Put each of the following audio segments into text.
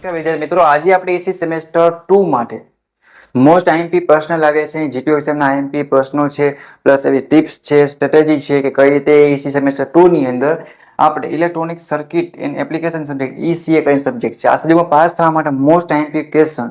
નમસ્કાર વિદ્યાર્થી મિત્રો, આજે આપણે એસી સેમેસ્ટર 2 માટે મોસ્ટ આઈએમપી પ્રશ્ન લાગે છે. જીટીયુ એક્ઝામના આઈએમપી પ્રશ્નો છે, પ્લસ એવી ટિપ્સ છે, સ્ટ્રેટેજી છે કે કઈ રીતે એસી સેમેસ્ટર 2 ની અંદર આપણે electronic circuit and application subject ECA કઈ સબ્જેક્ટ છે, આ સબ્જેક્ટમાં પાસ થવા માટે મોસ્ટ આઈએમપી ક્વેશ્ચન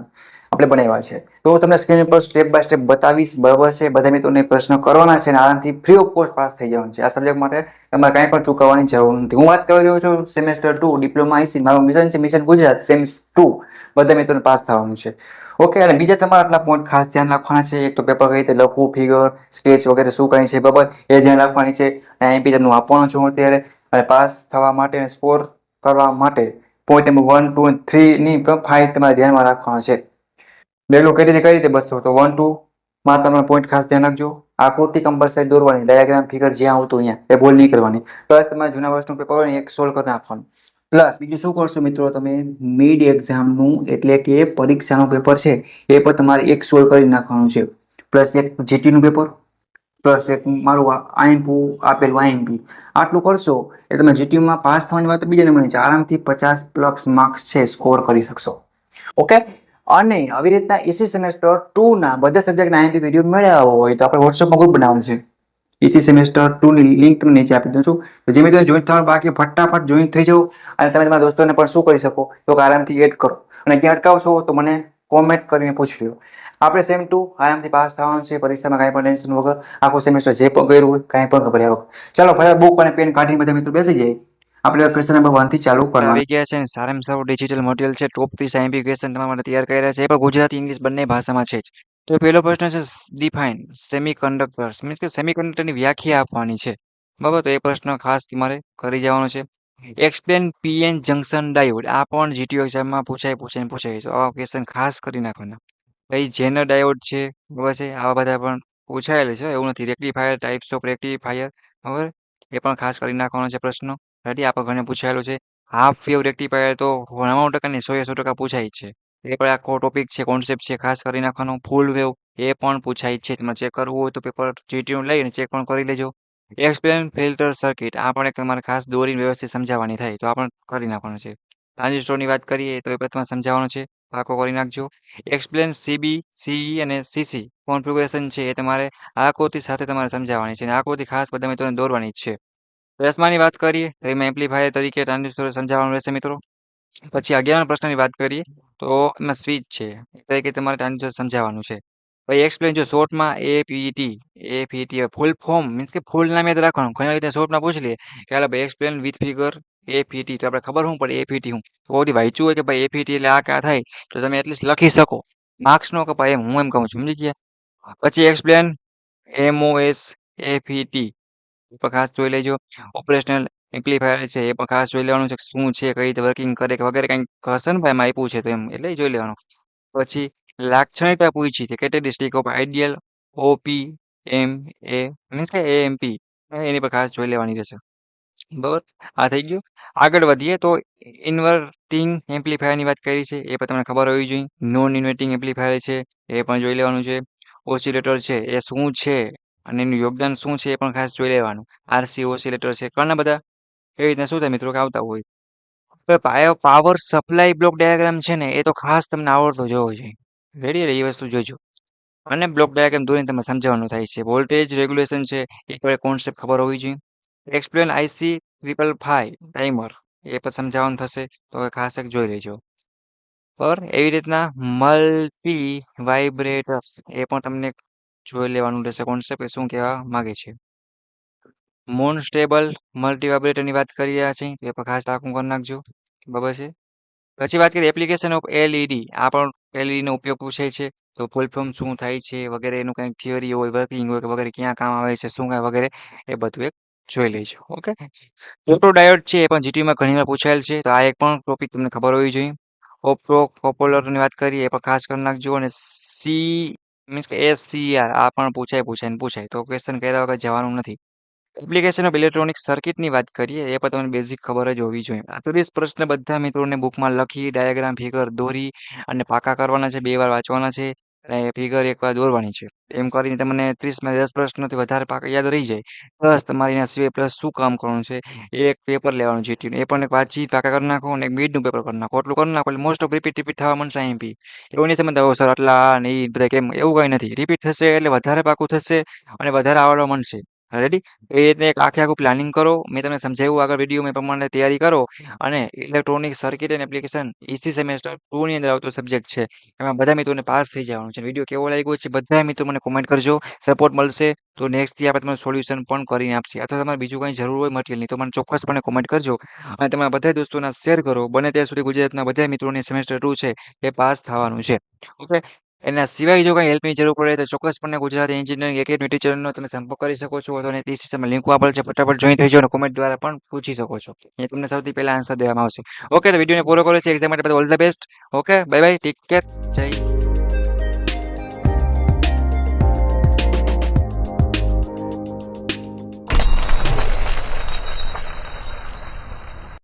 આપણે બનાવ્યા છે. તો હું તમને સ્ક્રીન પર સ્ટેપ બાય સ્ટેપ બતાવીશ, બરાબર છે. બધા મિત્રોને પ્રશ્ન કરવાના છે અને આરામથી ફ્રી ઓફ કોસ્ટ પાસ થઈ જવાનું છે. આ સબ્જેક્ટ માટે તમારે કાંઈ પણ ચૂકવવાની જરૂર નથી. હું વાત કરી રહ્યો છું સેમેસ્ટર 2 ડિપ્લોમા આઈસી. મારું મિશન છે મિશન ગુજરાત સેમ 2. બધા મિત્રોને પાસ થવાનું છે. ઓકે, અને બીજા તમારા આટલા પોઈન્ટ ખાસ ધ્યાન રાખવાના છે. એક તો પેપર કઈ રીતે લખવું, ફિગર, સ્કેચ વગેરે શું કઈ છે, બરાબર, એ ધ્યાન રાખવાની છે. આઈએમપી તમને આપવાનું છું અત્યારે. અને પાસ થવા માટે અને સ્કોર કરવા માટે પોઈન્ટ નંબર 1, 2 અને 3 ની 5 તમારે ધ્યાનમાં રાખવાનો છે. બેલું કઈ રીતે બસતો તો 1, 2 માં તમે પોઈન્ટ ખાસ ધ્યાન રાખજો. આકૃતિ કમ્પલસરી દોરવાની, ડાયાગ્રામ ફિગર જ્યાં આવતું અહીંયા એ ભૂલ નહીં કરવાની. પ્લસ તમારે જૂના વર્ષનું પેપર હોય ને એક સોલ્વ કરી નાખવાનું. પ્લસ બીજું શું કરશો મિત્રો, તમે મિડ એક્ઝામનું એટલે કે પરીક્ષાનું પેપર છે એ પણ તમારે એક સોલ્વ કરી નાખવાનું છે. પ્લસ એક જીટીનું પેપર, પ્લસ એક મારું આઈએમપી આપેલું આઈએમપી. આટલું કરશો એટલે તમે જીટીયુમાં પાસ થવાની વાત બીજા નંબરની છે. આરામથી 50+ માર્ક્સ છે સ્કોર કરી શકશો. ઓકે, અને આવી રીતના એસી સેમેસ્ટર 2 ના બધા સબ્જેક્ટના આઈએમપી વિડીયો મેળવ્યા હોય તો આપણે વોટ્સએપમાં ગ્રુપ બનાવવાનું છે. એસી સેમેસ્ટર 2 ની લિંક તમને નીચે આપી દઉં છું. તો જે મિત્રો જોઈન થવાનું બાકી ફટાફટ જોઈન થઈ જાઓ. અને તમે તમારા દોસ્તોને પણ શું કરી શકો તો આરામથી એડ કરો. અને ક્યાં અટકાવશો તો મને કોમેન્ટ કરીને પૂછી લો. આપણે સેમ 2 આરામથી પાસ થવાનું છે. પરીક્ષામાં કાંઈ પણ ટેન્શન વગર આખો સેમેસ્ટર જે પણ કર્યું હોય કાંઈ પણ ખબર આવે. ચાલો ફટાફટ બુક અને પેન કાઢીને બધા મિત્રો બેસી જાય. આપણે ક્વેશ્ચન નંબર 1 થી ચાલુ કરવાનું. આવી ગયા છે ને સારામાં સારું ડિજિટલ મટીરિયલ છે. ટોપ 30 આઈએમપી ક્વેશ્ચન તમારા માટે તૈયાર કર્યા છે. એ પણ ગુજરાતી ઇંગ્લિશ બંને ભાષામાં છે જ. તો પહેલો પ્રશ્ન છે ડિફાઇન સેમિકન્ડક્ટર્સ, મીન્સ કે સેમિકન્ડક્ટરની વ્યાખ્યા આપવાની છે. બરાબર, તો એ પ્રશ્ન ખાસ તમારે કરી જવાનો છે. એક્સપ્લેન પીએન જંકશન ડાયોડ, આ પણ જીટીયુ એક્ઝામમાં પૂછાય છે. આવા ક્વેશ્ચન ખાસ કરી નાખવાના. ભાઈ જેનર ડાયોડ છે, બરાબર છે, આવા બધા પણ પૂછાયેલું છે, એવું નથી. રેક્ટિફાયર, ટાઈપ્સ ઓફ રેક્ટિફાયર, બરાબર, એ પણ ખાસ કરી નાખવાનો છે પ્રશ્ન. રેડી, આપણે ઘણે પૂછાયેલું છે. હાફ વેવ રેક્ટિફાયર તો 99% ને 100% પૂછાય જ છે. એ પણ આખો ટોપિક છે, કોન્સેપ્ટ છે, ખાસ કરી નાખવાનો. ફૂલ વેવ એ પણ પૂછાય છે. તમારે ચેક કરવું હોય તો પેપર જીટીયુ લઈને ચેક પણ કરી લેજો. એક્સપ્લેન ફિલ્ટર સર્કિટ, આ પણ એક તમારે ખાસ દોરીને વ્યવસ્થિત સમજાવવાની થાય તો આ પણ કરી નાખવાનું છે. ટ્રાન્ઝિસ્ટરની વાત કરીએ તો એ પણ તમારે સમજાવવાનું છે, પાકો કરી નાખજો. એક્સપ્લેન સીબી, સીઈ અને સીસી કોન્ફિગરેશન છે, એ તમારે આકૃતિ સાથે તમારે સમજાવવાની છે. અને આકૃતિ ખાસ બધા મિત્રોને દોરવાની જ છે. દસમાની વાત કરીએ તો એમાં એમ્પ્લીફાયર તરીકે ટ્રાન્ઝિસ્ટર સમજાવવાનું રહેશે મિત્રો. પછી 11મા પ્રશ્નની વાત કરીએ તો એમાં સ્વિચ છે એ તરીકે તમારે ટ્રાન્ઝિસ્ટર સમજાવવાનું છે. પછી એક્સપ્લેન, જો શોર્ટમાં એપીટી ફૂલ ફોર્મ મીન્સ કે ફૂલ નામ યાદ રાખવાનું. ઘણી રીતે શોર્ટમાં પૂછી લે કે હાલો ભાઈ એક્સપ્લેન વિથ ફિગર એપીટી, તો આપણે ખબર શું પડે એપીટી હું તો બધી વાંચ્યું હોય કે ભાઈ એપીટી એટલે આ ક્યાં થાય તો તમે એટલીસ્ટ લખી શકો. માર્ક્સ નો કપાય એમ હું એમ કહું છું, સમજી ગયા. પછી એક્સપ્લેન એમઓએસ એપીટી પણ ખાસ જોઈ લેજો. ઓપરેશનલ એમ્પ્લીફાયર છે એ પણ ખાસ જોઈ લેવાનું છે, શું છે, કઈ રીતે વર્કિંગ કરે કે વગેરે કંઈક હશે ને ભાઈ એમાં આપ્યું છે તો એમ એટલે જોઈ લેવાનું. પછી લાક્ષણિકતા પૂછી છે, characteristic of ideal op amp એ મીન્સ કે એએમપી, એની પર ખાસ જોઈ લેવાની રહેશે. બરાબર, આ થઈ ગયું. આગળ વધીએ તો ઇન્વર્ટિંગ એમ્પ્લીફાયરની વાત કરી છે, એ પણ તમને ખબર હોવી જોઈએ. નોન ઇન્વર્ટિંગ એમ્પ્લીફાયર છે એ પણ જોઈ લેવાનું છે. ઓસિલેટર છે એ શું છે અને એનું યોગદાન શું છે એ પણ ખાસ જોઈ લેવાનું. આરસી ઓસિલેટર છે, ઘણા બધા એવી રીતના શું થાય મિત્રો કે આવતા હોય. પાવર સપ્લાય બ્લોક ડાયાગ્રામ છે ને એ તો ખાસ તમને આવડતો જોવો જોઈએ. રેડી, એ વસ્તુ જોજો. અને બ્લોક ડાયાગ્રામ દોરીને તમે સમજાવવાનું થાય છે. વોલ્ટેજ રેગ્યુલેશન છે એક વાર કોન્સેપ્ટ ખબર હોવી જોઈએ. એક્સપ્લેન આઈસી 555 ટાઈમર, એ પણ સમજાવવાનું થશે તો ખાસ એક જોઈ લેજો. પર એવી રીતના મલ્ટી વાઇબ્રેટર્સ એ પણ તમને જોઈ લેવાનું રહેશે કોન્સેપ્ટ શું કહેવા માંગે છે. મોન સ્ટેબલ મલ્ટી વાઇબ્રેટરની વાત કરી રહ્યા છે એ પણ ખાસ ટાંકું કરી નાખજો, બરાબર છે. પછી વાત કરીએ એપ્લિકેશન ઓફ એલઈડી, આ પણ એલઈડી નો ઉપયોગ પૂછાય છે તો ફૂલ ફોર્મ શું થાય છે વગેરે, એનું કંઈક થિયરી હોય, વર્કિંગ હોય કે વગેરે, ક્યાં કામ આવે છે, શું કાંઈ વગેરે, એ બધું એક જોઈ લેજો. ઓકે, ફોટો ડાયોડ છે એ પણ જીટીયુમાં ઘણી વાર પૂછાયેલ છે તો આ એક પણ ટોપિક તમને ખબર હોવી જોઈએ. ઓપ્ટો કોપોલરની વાત કરીએ એ પણ ખાસ કરી નાખજો. અને સી મીન્સ કે એસસીઆર, આ પણ પૂછાય તો ક્વેશ્ચન કર્યા વગર જવાનું નથી. એપ્લિકેશન ઓફ ઇલેક્ટ્રોનિક સર્કિટની વાત કરીએ એ પણ તમને બેઝિક ખબર જ હોવી જોઈએ. આ 30 પ્રશ્ન બધા મિત્રોને બુકમાં લખી ડાયાગ્રામ ફિગર દોરી અને પાકા કરવાના છે, 2 વાર વાંચવાના છે. અને ફિગર એકવાર દોરવાની છે. એમ કરીને તમને 30માંથી 10 પ્રશ્નોથી વધારે પાકા યાદ રહી જાય. પ્લસ તમારે એના સિવાય પ્લસ શું કામ કરવાનું છે એ એક પેપર લેવાનું જીટીયુનું. એ પણ એક વાંચી પાકા કરી નાખો અને એક મિડનું પેપર કરી નાખો. એટલું કરી નાખો એટલે મોસ્ટ ઓફ રિપીટ થવા માંડશે આઈએમપી. એવું નહીં સમજતા "ઓહ સર આટલા આ ને ઈ બધા કેમ" એવું કંઈ નથી. રિપીટ થશે એટલે વધારે પાકું થશે અને વધારે આવડવા માંડશે. રેડી? એ રીતે એક આખું પ્લાનિંગ કરો. મેં તમને સમજાવ્યું આગળ વિડીયોમાં એ પ્રમાણે તૈયારી કરો અને electronic circuit and application EC semester 2 ની અંદર આવતો સબ્જેક્ટ છે. એમાં બધા મિત્રોને પાસ થઈ જવાનું છે. વિડીયો કેવો લાગ્યો છે બધા મિત્રો મને કોમેન્ટ કરજો. સપોર્ટ મળશે તો નેક્સ્ટથી આપણે તમને સોલ્યુશન પણ કરીને આપશે. અથવા તમારે બીજું કંઈ જરૂર હોય મટીરિયલની તો મને ચોક્કસપણે કોમેન્ટ કરજો અને તમારા બધા દોસ્તોને શેર કરો. બને ત્યાં સુધી ગુજરાતના બધા મિત્રોને સેમેસ્ટર 2 છે એ પાસ થવાનું છે. ઓકે. એના સિવાય જો કંઈ હેલ્પની જરૂર પડે તો ચોક્કસપણે ગુજરાતી એન્જિનિયરિંગ એકેડમી ટીચરનો તમે સંપર્ક કરી શકો છો અથવા તે સિસ્ટમમાં લિંક આપેલ છે. ફટાફટ જોઈન થઈ જાઓ અને કોમેન્ટ દ્વારા પણ પૂછી શકો છો. એ તમને સૌથી પહેલા આન્સર દેવામાં આવશે. ઓકે તો વિડીયોને પૂરો કરો છે એક્ઝામ માટે બધા all the best. Okay bye bye take care જય